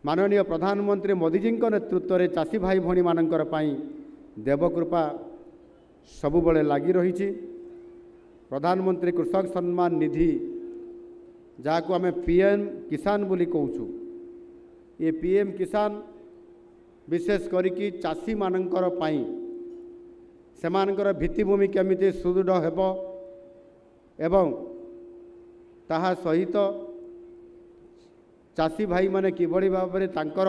माननीय प्रधानमंत्री मोदी जी नेतृत्व में चाषी भाई भणी मानकर देवकृपा सबुबले लगी रही। प्रधानमंत्री कृषक सम्मान निधि जहाँ को आम पीएम किसान बोली कहूँ, ये पीएम किसान विशेष करिकी चाषी मानकर पाई सेमानकर भित्तिभूमि केमिति सुदृढ़ हेब एवं ताहा सहित चाषी भाई माने किभली भाव में तांकर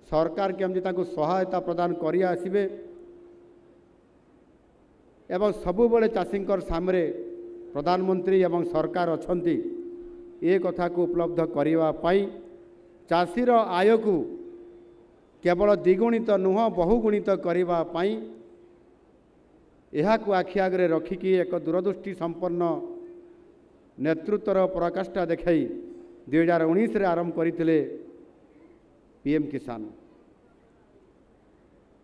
सरकार केमती तांको सहायता प्रदान करि आसिबे एवं सबुबले चाषींकर सामने प्रधानमंत्री एवं सरकार अछंती ए कथा को उपलब्ध करिवा पाई चाषीर आय को केवल द्विगुणित नुह बहुगुणित करिवा पाई यह को आखि आगे रखिकी एक दूरदृष्टि संपन्न नेतृत्वर पराकाष्ठा देखाई 2019 रे आरंभ करथिले पीएम किसान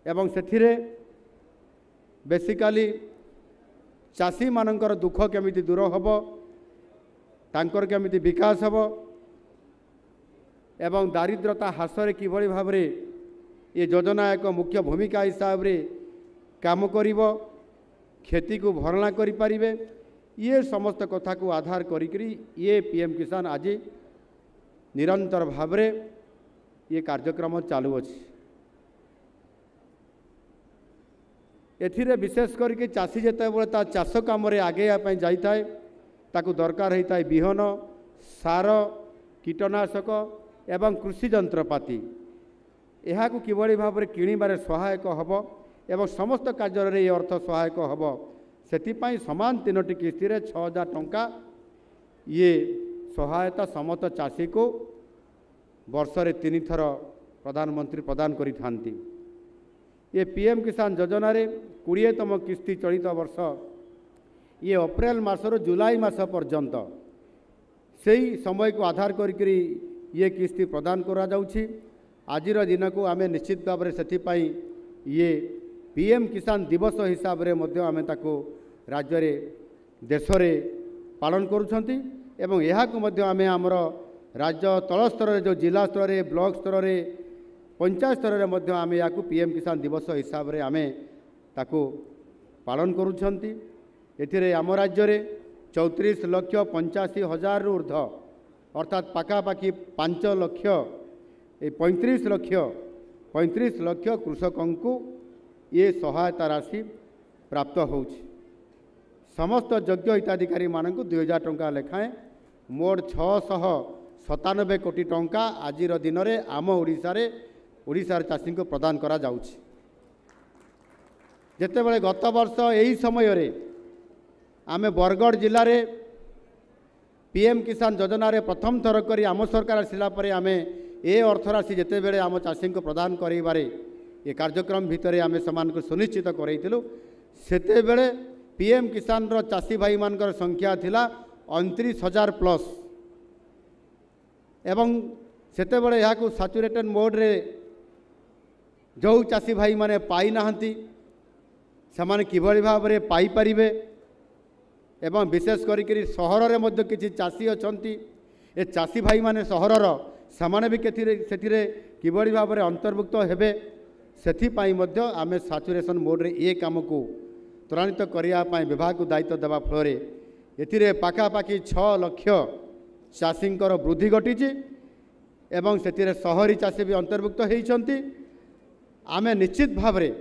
एवं सेथिरे बेसिकली चाषी मानकर दुख केमिति दूर हब तांकर केमिति विकास हब एवं दारिद्रता ह्रास किभली भाव रे ये योजना एक मुख्य भूमिका हिसाब रे काम करिवो खेती को भरणा करि परिबे ये समस्त कथा को आधार करी ये पीएम किसान आज निरंतर भाव रे ये कार्यक्रम चालू अछि। एथिरे विशेष करके चाषी जेतेबेले ता चाष काम रे आगे जाई थाए ताकू दरकार होता है बिहन सार कीटनाशक एवं कृषि जंत्रपाति यह किभली भाव में किणवारे सहायक हब एवं समस्त कार्य अर्थ सहायक हब से समान 3टी किस्ती 6,000 टंका ये सहायता समस्त चाषी को वर्ष रे 3 थर प्रधानमंत्री प्रदान करि थांती। ये पीएम किसान योजना रे 20तम किस्ती चलित वर्ष ये अप्रैल मासर जुलाई मास पर्यंत सही समय को आधार करी ये किस्ती प्रदान करा जाउछि। आजिर दिन को आमे निश्चित भाव में से ये पीएम किसान दिवस हिसाब रे मध्य आमे ताको राज्य रे देश रे पालन करुछंती एवं यहा को मध्य आमे हमर राज्य तल स्तर रे जो जिला स्तर रे ब्लॉक स्तर रे पंचायत स्तर रे मध्य आमे याकू पीएम किसान दिवस हिसाब रे आमे ताको पालन करुछंती। एथिरे आम राज्य रे 34,85,000 रु ऊर्ध्व अर्थात पाखापाखि 5 लाख 35 लाख कृषकों को ये सहायता राशि प्राप्त होउछि। समस्त योग्य हिताधिकारी मानक 2,000 टंका लेखाएं मोट 697 कोटी टंका आजिर दिन में आम ओडिशार चाषी को प्रदान करा जाउछि। जेतेबेले गत वर्ष यही समय रे आमे बरगढ़ जिले में पीएम किसान योजना रे प्रथम थर करी आम सरकार आसिला परे आमे ए अर्थराशि जितेबेले आम चाषी को प्रदान करेबारे ये कार्यक्रम भितर आमे समान को सुनिश्चित करैतिलु सेतेबेले पीएम किसान रो चाषी भाई मानकर संख्या थिला 29,000 प्लस एवं सेतेबेले यहाँ को सैचुरेटेड मोड रे जो चाषी भाई माने पाई नाहंती समान किभली भाव में पाई परिबे एवं विशेष करी सहर रे मध्य किछि चाषी अछंती ए चाषी भाई माने सहरर सामान्य भी से किभली भाव में अंतर्भुक्त हेबे सेथिपाई मध्य आमे सैचुरेशन मोड रे ये काम को त्वरान्वित करने विभाग को दायित्व देवा फल एथिरे पाखापाखि 6 लाख चाषींकर वृद्धि घटी एवं से सहरी चाषी भी अंतर्भुक्त होती। आमे निश्चित भाव में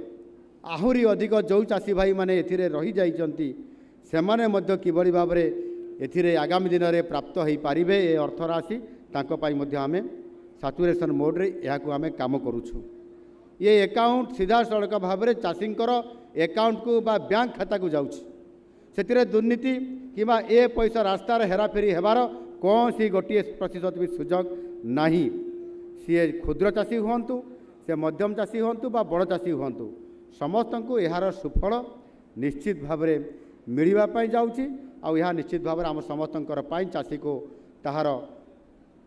आहुरी अधिक जो चाषी भाई माने एथिरे रही जाइछंती सेमाने मध्य किभली भाव में एथिरे आगामी दिन में प्राप्त हो पारिबे ए अर्थराशि तांको पाई मध्य आमे सैचुरेशन मोड रे याकू आमे काम करूछु। ये एकाउंट सीधा सड़क भाव में चाषींकर एकाउंट को बा बैंक खाता को जाउछि सेतिरे दुर्नीति किबा ए पैसा रास्ता रे हेराफेरी हेबार कौन सी गोटे प्रतिशत भी सुजोग नहीं। सी क्षुद्र चाषी हुंतु से मध्यम चाषी हुंतु बा बड़ चाषी हुंतु समस्त को यार सुफल निश्चित भाव में मिलवा पाई जाउछि। आ यह निश्चित भाव में आम समस्तंकर पाई चाषी को ताहार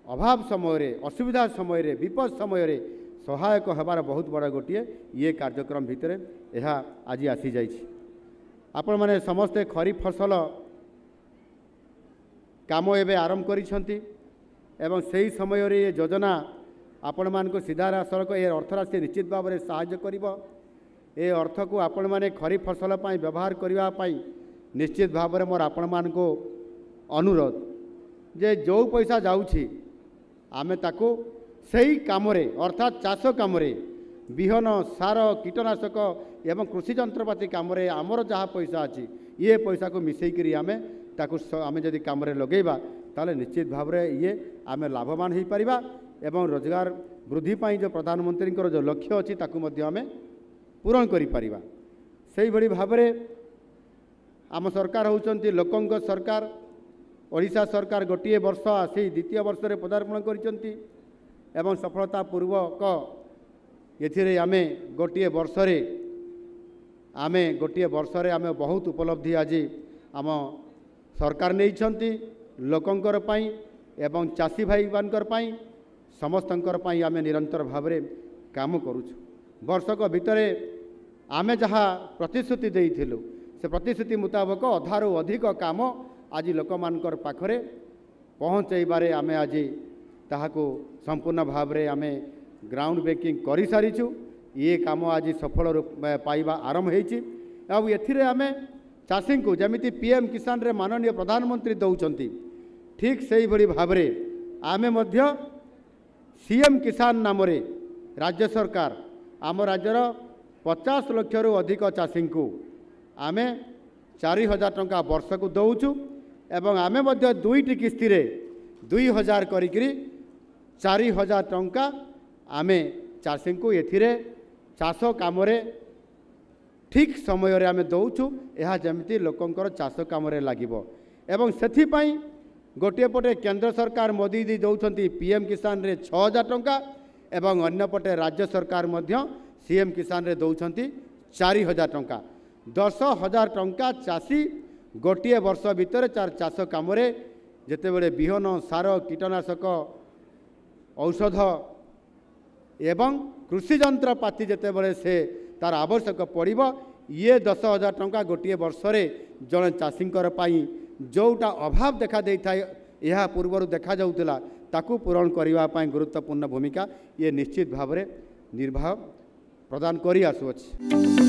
अभाव समय रे असुविधा समय रे विपद समय रे सहायक होबार बहुत बड़ा गोटे ये कार्यक्रम भितर यह आज आसी जाइछि। आपण माने समस्ते खरीफ फसल काम एवं आरंभ करिसंती एवं सही समय रे ये योजना आपण मानक सीधा सड़क ए अर्थराशि निश्चित भाव में साहाय्य करिबो। ए अर्थ को आपण माने खरीफ फसल पाई व्यवहार करबा पाई निश्चित भाव में मोर आपण मानक अनुरोध जे जो पैसा जाउछि आमे ताको सही काम रे अर्थात चाष काम रे बिहन सार कीटनाशक एवं कृषि जंत्रपाति काम रे आमर जहाँ पैसा अच्छी ये पैसा को मिसेकरी आमे ताको आमे जदि काम रे लगेबा ताले निश्चित भाव में ये आमे लाभवान हो पारिबा एवं रोजगार वृद्धि पाई जो प्रधानमंत्री जो लक्ष्य अच्छी ताकू मध्य आमे पूरण करि परिबा। सेही भली भाव में आम सरकार होउचंती लोकंक सरकार। ओडिशा सरकार गोटे वर्ष आसी द्वितीय वर्ष रे पदार्पण करिसंती एवं सफलतापूर्वक एथिरे आमे गोटे वर्ष आमे बहुत उपलब्धि आज आम सरकार नहीं लोकंकर पाई एवं चाषी भाई मानकर पाई समस्तंकर पाई आमे निरंतर भाव में काम करुछु। वर्षक भितरे आमे जहाँ प्रतिश्रुति देइथिलु से प्रतिश्रुति मुताबक अधारू अधिक काम आज लोकमानकर पाखरे पहुँचैबारे आमे आज ताहाको संपूर्ण भाव में आमे ग्राउंड ब्रेकिंग करि सारिछु। ये काम आज सफल रूप पाइबा आरंभ होइछि। अब एथिरे आमे चाषी को जमिति पीएम किसान रे माननीय प्रधानमंत्री दौचंती ठीक सही भली भाव में आमे मध्य सीएम किसान नाम रे राज्य सरकार आम राज्यर 50 लाख रु अधिक चाषी को आमे 4000 टंका वर्ष को दौचु एवं आमे मध्य दुईटी किस्ती रे 2000 करिकरी 4000 टंका आमे चाषी को एथिरे चाष काम रे ठीक समय रे आमे दौचु। यह जमिति लोकंकर चाष काम रे लागिबो एवं सेथि पई गोटे पटे केंद्र सरकार मोदी दी दौचंती पीएम किसान रे 6000 टंका एवं अन्य पटे राज्य सरकार मध्य सीएम किसान रे दौचंती 4000 टंका 10,000 टंका चाषी गोटे वर्ष भितर चाष काम रे जेतेबेले बिहन सार कीटनाशक औषध एवं कृषि जंत्रपाति जेतेबेले से तार आवश्यक पड़िबो ये 10,000 टंका गोटे वर्ष रे जन चाषींकर पाई जोटा अभाव देखा देई थाए यह पूर्वर देखा जाउतला ताकू पूरण करबा पाई गुरुत्वपूर्ण भूमिका ये निश्चित भाव में निर्वाह प्रदान करि आसुअछि।